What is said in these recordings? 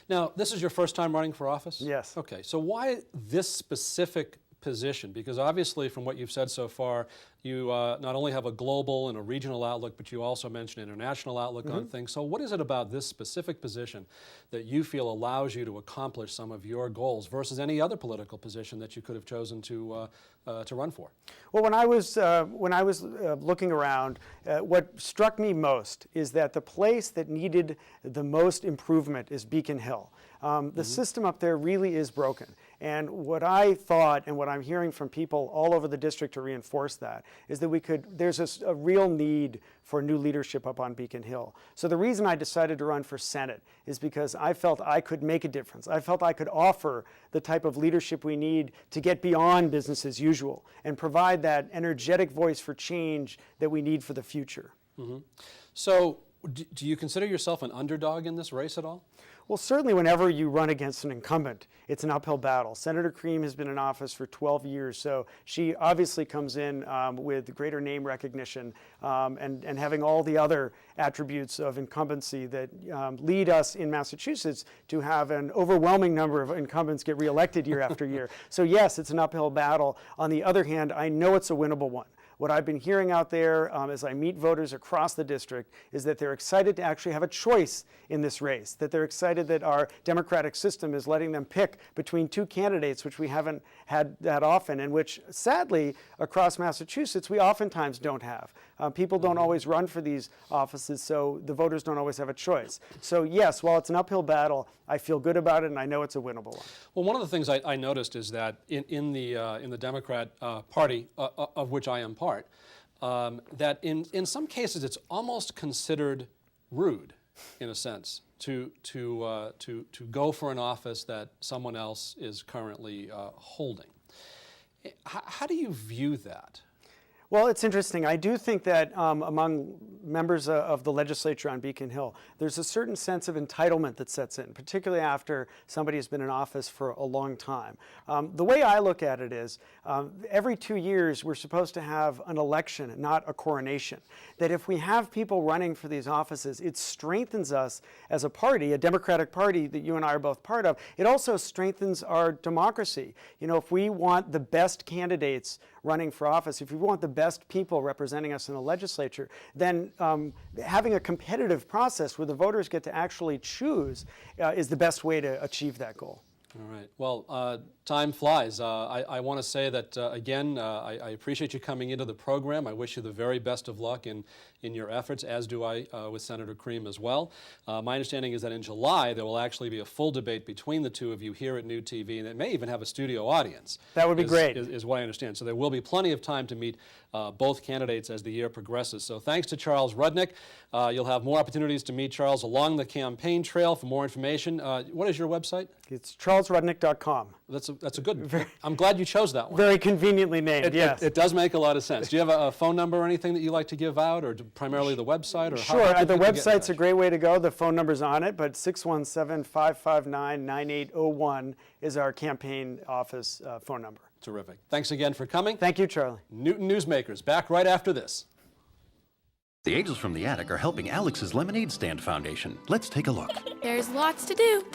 Now, this is your first time running for office? Yes. Okay, so why this specific position? Because obviously from what you've said so far, you not only have a global and a regional outlook, but you also mentioned an international outlook on things. So what is it about this specific position that you feel allows you to accomplish some of your goals versus any other political position that you could have chosen to run for? Well, when I was looking around, what struck me most is that the place that needed the most improvement is Beacon Hill. The system up there really is broken. And what I thought, and what I'm hearing from people all over the district to reinforce that, is that there's a real need for new leadership up on Beacon Hill. So the reason I decided to run for Senate is because I felt I could make a difference. I felt I could offer the type of leadership we need to get beyond business as usual and provide that energetic voice for change that we need for the future. So do you consider yourself an underdog in this race at all? Well, certainly whenever you run against an incumbent, it's an uphill battle. Senator Cream has been in office for 12 years, so she obviously comes in with greater name recognition and having all the other attributes of incumbency that lead us in Massachusetts to have an overwhelming number of incumbents get reelected year after year. So yes, it's an uphill battle. On the other hand, I know it's a winnable one. What I've been hearing out there as I meet voters across the district is that they're excited to actually have a choice in this race, that they're excited that our democratic system is letting them pick between two candidates, which we haven't had that often, and which sadly across Massachusetts we oftentimes don't have. People don't always run for these offices, so the voters don't always have a choice. So yes, while it's an uphill battle, I feel good about it and I know it's a winnable one. Well, one of the things I noticed is that in the Democrat Party, of which I am part, that in some cases it's almost considered rude, in a sense, to go for an office that someone else is currently holding. How do you view that? Well, it's interesting. I do think that among members of the legislature on Beacon Hill, there's a certain sense of entitlement that sets in, particularly after somebody has been in office for a long time. The way I look at it is every 2 years we're supposed to have an election, not a coronation. That if we have people running for these offices, it strengthens us as a party, a Democratic Party that you and I are both part of. It also strengthens our democracy. You know, if we want the best candidates running for office, if we want the best people representing us in the legislature, then having a competitive process where the voters get to actually choose is the best way to achieve that goal. All right. Well, time flies. I want to say that, again, I appreciate you coming into the program. I wish you the very best of luck in your efforts, as do I with Senator Cream as well. My understanding is that in July there will actually be a full debate between the two of you here at New TV, and it may even have a studio audience. That would be great. Is what I understand. So there will be plenty of time to meet both candidates as the year progresses. So thanks to Charles Rudnick. You'll have more opportunities to meet Charles along the campaign trail. For more information, what is your website? It's charlesrudnick.com. That's a good. I'm glad you chose that one. Very conveniently named, yes. It does make a lot of sense. Do you have a phone number or anything that you like to give out, or primarily the website? Or sure, the website's a great way to go. The phone number's on it, but 617-559-9801 is our campaign office phone number. Terrific. Thanks again for coming. Thank you, Charlie. Newton Newsmakers, back right after this. The Angels from the Attic are helping Alex's Lemonade Stand Foundation. Let's take a look. There's lots to do.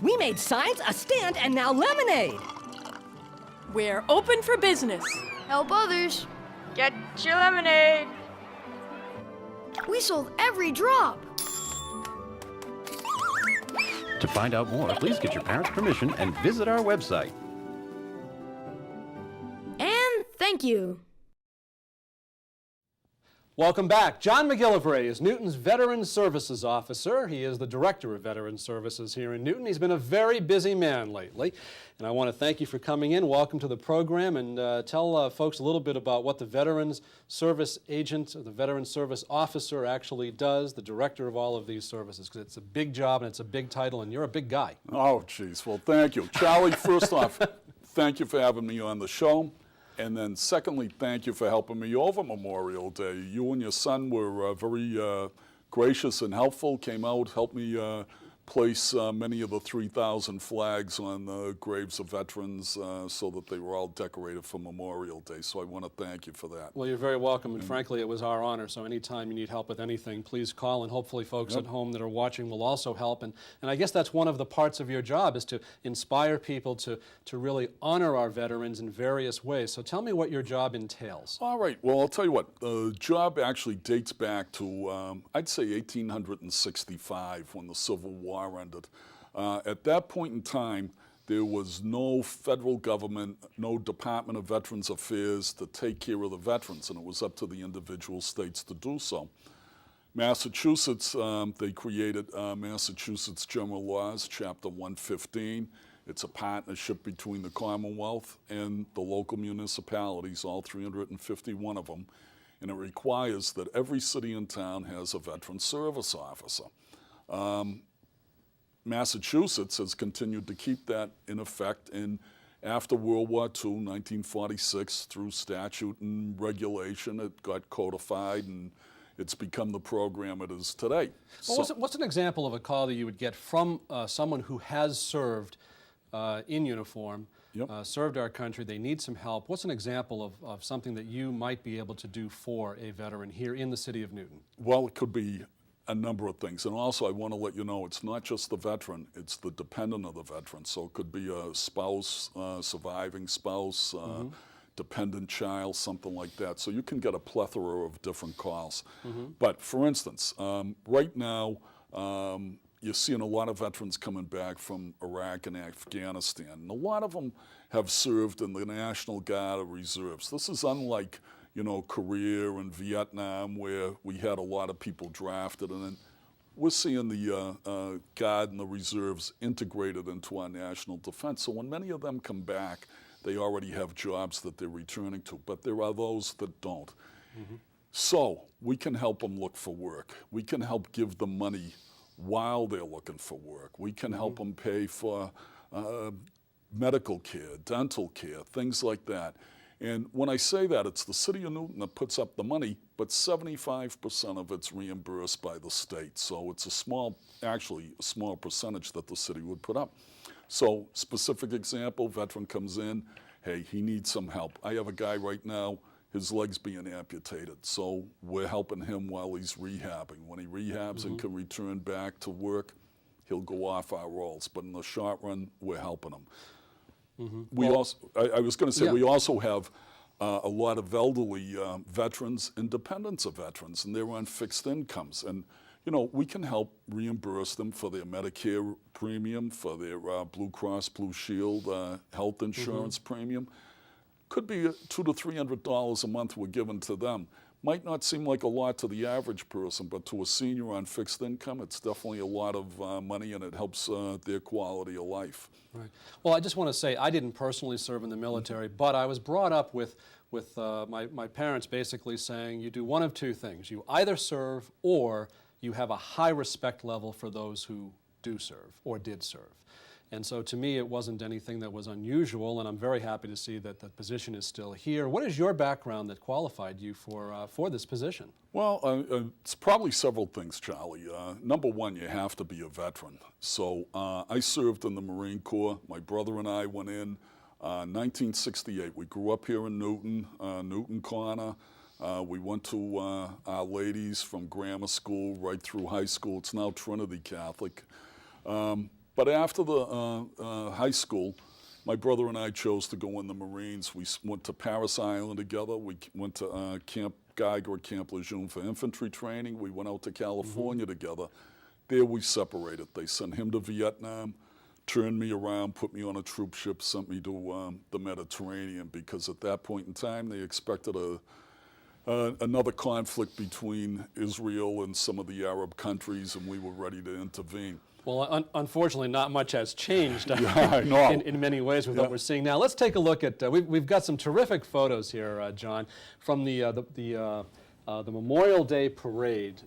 We made signs, a stand, and now lemonade. We're open for business. Help others. Get your lemonade. We sold every drop. To find out more, please get your parents' permission and visit our website. And thank you. Welcome back. John MacGillivray is Newton's Veteran Services Officer. He is the Director of Veteran Services here in Newton. He's been a very busy man lately, and I want to thank you for coming in. Welcome to the program, and tell folks a little bit about what the Veterans Service Agent, or the Veteran Service Officer actually does, the Director of all of these services, because it's a big job and it's a big title, and you're a big guy. Oh, geez. Well, thank you. Charlie, first off, thank you for having me on the show. And then secondly, thank you for helping me over Memorial Day. You and your son were very gracious and helpful, came out, helped me place many of the 3,000 flags on the graves of veterans so that they were all decorated for Memorial Day. So I want to thank you for that. Well, you're very welcome, and frankly, it was our honor. So anytime you need help with anything, please call, and hopefully folks at home that are watching will also help. And I guess that's one of the parts of your job, is to inspire people to really honor our veterans in various ways. So tell me what your job entails. All right. Well, I'll tell you what. The job actually dates back to, I'd say, 1865, when the Civil War ended. At that point in time, there was no federal government, no Department of Veterans Affairs to take care of the veterans, and it was up to the individual states to do so. Massachusetts, they created Massachusetts General Laws, Chapter 115. It's a partnership between the Commonwealth and the local municipalities, all 351 of them, and it requires that every city and town has a veteran service officer. Massachusetts has continued to keep that in effect, and after World War II, 1946, through statute and regulation, it got codified, and it's become the program it is today. Well, what's an example of a call that you would get from someone who has served in uniform, served our country, they need some help? What's an example of something that you might be able to do for a veteran here in the city of Newton? Well, it could be a number of things. And also, I want to let you know, it's not just the veteran, it's the dependent of the veteran. So it could be a spouse, surviving spouse, dependent child, something like that. So you can get a plethora of different calls. But for instance, right now, you're seeing a lot of veterans coming back from Iraq and Afghanistan. And a lot of them have served in the National Guard or Reserves. This is unlike, you know, Korea and Vietnam, where we had a lot of people drafted, and then we're seeing the Guard and the Reserves integrated into our national defense. So when many of them come back, they already have jobs that they're returning to, but there are those that don't. So we can help them look for work. We can help give them money while they're looking for work. We can help them pay for medical care, dental care, things like that. And when I say that, it's the city of Newton that puts up the money, but 75% of it's reimbursed by the state. So it's a small percentage that the city would put up. So specific example, veteran comes in, hey, he needs some help. I have a guy right now, his leg's being amputated. So we're helping him while he's rehabbing. When he rehabs and can return back to work, he'll go off our rolls. But in the short run, we're helping him. We also, I was going to say, we also have a lot of elderly veterans and dependents of veterans, and they're on fixed incomes. And, you know, we can help reimburse them for their Medicare premium, for their Blue Cross Blue Shield health insurance premium. Could be $200 to $300 a month we're giving to them. Might not seem like a lot to the average person, but to a senior on fixed income, it's definitely a lot of money, and it helps their quality of life. Right. Well, I just want to say, I didn't personally serve in the military, but I was brought up with my parents basically saying, you do one of two things. You either serve, or you have a high respect level for those who do serve or did serve. And so to me, it wasn't anything that was unusual, and I'm very happy to see that the position is still here. What is your background that qualified you for this position? Well, it's probably several things, Charlie. Number one, you have to be a veteran. So I served in the Marine Corps. My brother and I went in 1968. We grew up here in Newton, Newton Corner. We went to Our Ladies from grammar school right through high school. It's now Trinity Catholic. But after the high school, my brother and I chose to go in the Marines. We went to Paris Island together. We went to Camp Geiger at Camp Lejeune for infantry training. We went out to California together. There we separated. They sent him to Vietnam, turned me around, put me on a troop ship, sent me to the Mediterranean, because at that point in time they expected another conflict between Israel and some of the Arab countries, and we were ready to intervene. Well, unfortunately, not much has changed I know. in many ways with what we're seeing now. Let's take a look at, we've got some terrific photos here, John, from the Memorial Day Parade